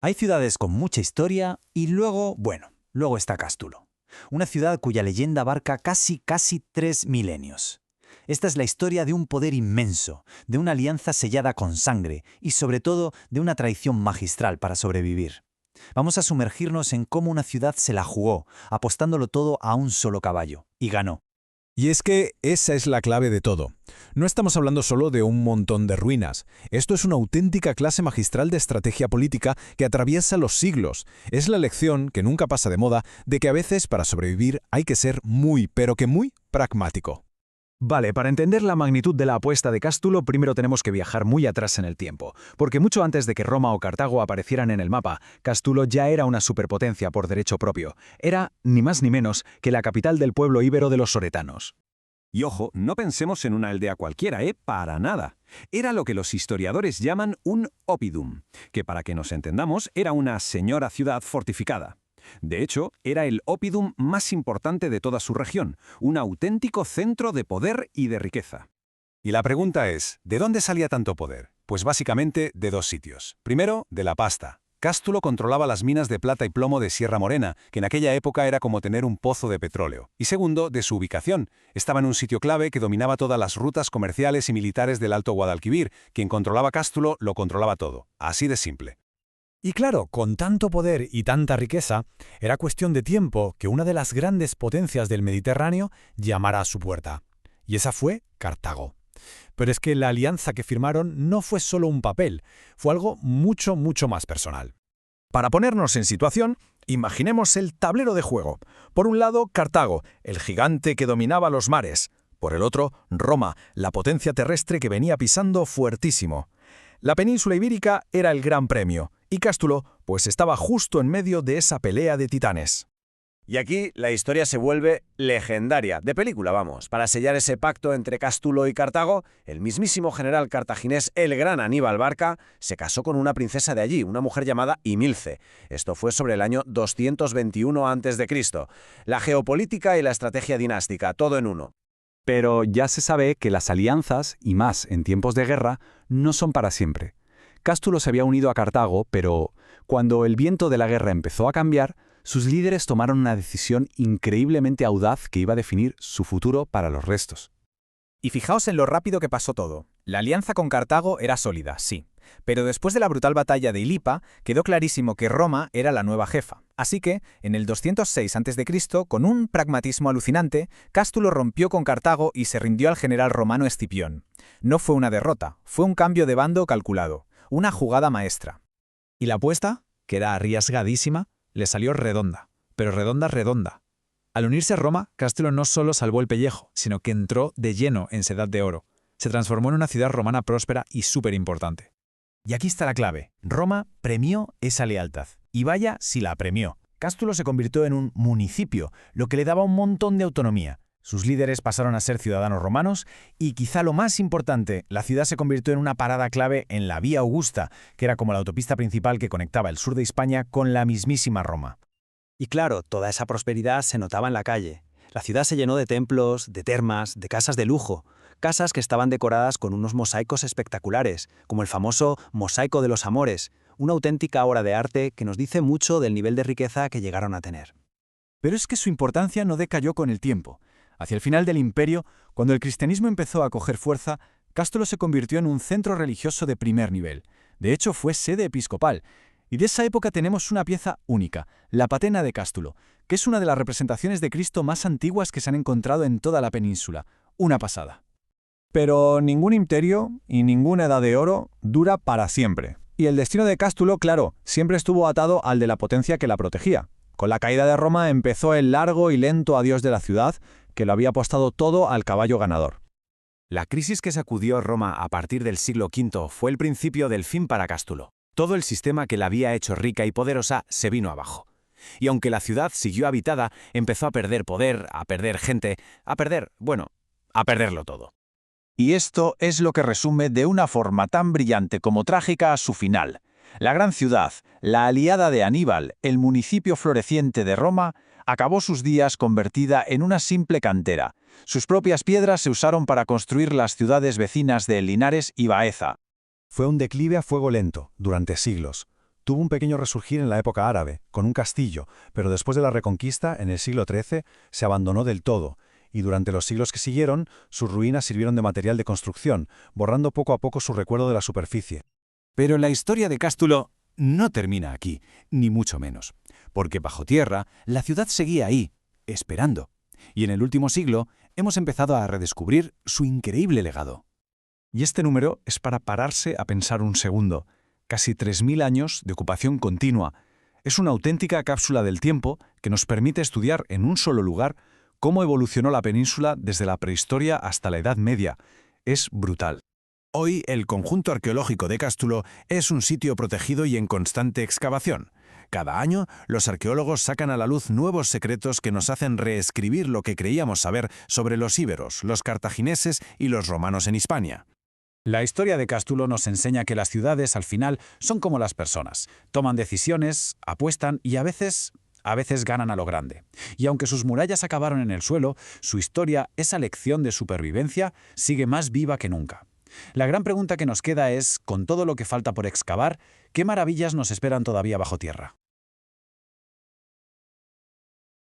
Hay ciudades con mucha historia y luego está Cástulo, una ciudad cuya leyenda abarca casi 3 milenios. Esta es la historia de un poder inmenso, de una alianza sellada con sangre y sobre todo de una traición magistral para sobrevivir. Vamos a sumergirnos en cómo una ciudad se la jugó, apostándolo todo a un solo caballo, y ganó. Y es que esa es la clave de todo. No estamos hablando solo de un montón de ruinas. Esto es una auténtica clase magistral de estrategia política que atraviesa los siglos. Es la lección, que nunca pasa de moda, de que a veces para sobrevivir hay que ser muy, pero que muy pragmático. Vale, para entender la magnitud de la apuesta de Cástulo, primero tenemos que viajar muy atrás en el tiempo, porque mucho antes de que Roma o Cartago aparecieran en el mapa, Cástulo ya era una superpotencia por derecho propio. Era, ni más ni menos, que la capital del pueblo íbero de los soretanos. Y ojo, no pensemos en una aldea cualquiera, para nada. Era lo que los historiadores llaman un oppidum, que para que nos entendamos era una señora ciudad fortificada. De hecho, era el oppidum más importante de toda su región, un auténtico centro de poder y de riqueza. Y la pregunta es, ¿de dónde salía tanto poder? Pues básicamente de dos sitios. Primero, de la pasta. Cástulo controlaba las minas de plata y plomo de Sierra Morena, que en aquella época era como tener un pozo de petróleo. Y segundo, de su ubicación. Estaba en un sitio clave que dominaba todas las rutas comerciales y militares del Alto Guadalquivir. Quien controlaba Cástulo lo controlaba todo. Así de simple. Y claro, con tanto poder y tanta riqueza, era cuestión de tiempo que una de las grandes potencias del Mediterráneo llamara a su puerta. Y esa fue Cartago. Pero es que la alianza que firmaron no fue solo un papel, fue algo mucho más personal. Para ponernos en situación, imaginemos el tablero de juego. Por un lado, Cartago, el gigante que dominaba los mares. Por el otro, Roma, la potencia terrestre que venía pisando fuertísimo. La península ibérica era el gran premio, y Cástulo, pues estaba justo en medio de esa pelea de titanes. Y aquí la historia se vuelve legendaria, de película vamos. Para sellar ese pacto entre Cástulo y Cartago, el mismísimo general cartaginés, el gran Aníbal Barca, se casó con una princesa de allí, una mujer llamada Imilce. Esto fue sobre el año 221 a.C. La geopolítica y la estrategia dinástica, todo en uno. Pero ya se sabe que las alianzas, y más en tiempos de guerra, no son para siempre. Cástulo se había unido a Cartago, pero cuando el viento de la guerra empezó a cambiar, sus líderes tomaron una decisión increíblemente audaz que iba a definir su futuro para los restos. Y fijaos en lo rápido que pasó todo. La alianza con Cartago era sólida, sí. Pero después de la brutal batalla de Ilipa, quedó clarísimo que Roma era la nueva jefa. Así que, en el 206 a.C., con un pragmatismo alucinante, Cástulo rompió con Cartago y se rindió al general romano Escipión. No fue una derrota, fue un cambio de bando calculado, una jugada maestra. Y la apuesta, que era arriesgadísima, le salió redonda, pero redonda. Al unirse a Roma, Cástulo no solo salvó el pellejo, sino que entró de lleno en Edad de Oro. Se transformó en una ciudad romana próspera y súper importante. Y aquí está la clave. Roma premió esa lealtad. Y vaya si la premió. Cástulo se convirtió en un municipio, lo que le daba un montón de autonomía. Sus líderes pasaron a ser ciudadanos romanos y, quizá lo más importante, la ciudad se convirtió en una parada clave en la Vía Augusta, que era como la autopista principal que conectaba el sur de España con la mismísima Roma. Y claro, toda esa prosperidad se notaba en la calle. La ciudad se llenó de templos, de termas, de casas de lujo. Casas que estaban decoradas con unos mosaicos espectaculares, como el famoso Mosaico de los Amores, una auténtica obra de arte que nos dice mucho del nivel de riqueza que llegaron a tener. Pero es que su importancia no decayó con el tiempo. Hacia el final del imperio, cuando el cristianismo empezó a coger fuerza, Cástulo se convirtió en un centro religioso de primer nivel. De hecho, fue sede episcopal. Y de esa época tenemos una pieza única, la patena de Cástulo, que es una de las representaciones de Cristo más antiguas que se han encontrado en toda la península. Una pasada. Pero ningún imperio y ninguna edad de oro dura para siempre. Y el destino de Cástulo, claro, siempre estuvo atado al de la potencia que la protegía. Con la caída de Roma empezó el largo y lento adiós de la ciudad, que lo había apostado todo al caballo ganador. La crisis que sacudió Roma a partir del siglo V fue el principio del fin para Cástulo. Todo el sistema que la había hecho rica y poderosa se vino abajo. Y aunque la ciudad siguió habitada, empezó a perder poder, a perder gente, a perderlo todo. Y esto es lo que resume de una forma tan brillante como trágica a su final. La gran ciudad, la aliada de Aníbal, el municipio floreciente de Roma, acabó sus días convertida en una simple cantera. Sus propias piedras se usaron para construir las ciudades vecinas de Linares y Baeza. Fue un declive a fuego lento, durante siglos. Tuvo un pequeño resurgir en la época árabe, con un castillo, pero después de la Reconquista, en el siglo XIII, se abandonó del todo, y durante los siglos que siguieron, sus ruinas sirvieron de material de construcción, borrando poco a poco su recuerdo de la superficie. Pero la historia de Cástulo no termina aquí, ni mucho menos, porque bajo tierra la ciudad seguía ahí, esperando. Y en el último siglo hemos empezado a redescubrir su increíble legado. Y este número es para pararse a pensar un segundo. Casi 3.000 años de ocupación continua. Es una auténtica cápsula del tiempo que nos permite estudiar en un solo lugar cómo evolucionó la península desde la prehistoria hasta la Edad Media. Es brutal. Hoy, el conjunto arqueológico de Cástulo es un sitio protegido y en constante excavación. Cada año, los arqueólogos sacan a la luz nuevos secretos que nos hacen reescribir lo que creíamos saber sobre los íberos, los cartagineses y los romanos en Hispania. La historia de Cástulo nos enseña que las ciudades, al final, son como las personas. Toman decisiones, apuestan y a veces ganan a lo grande. Y aunque sus murallas acabaron en el suelo, su historia, esa lección de supervivencia, sigue más viva que nunca. La gran pregunta que nos queda es, con todo lo que falta por excavar, ¿qué maravillas nos esperan todavía bajo tierra?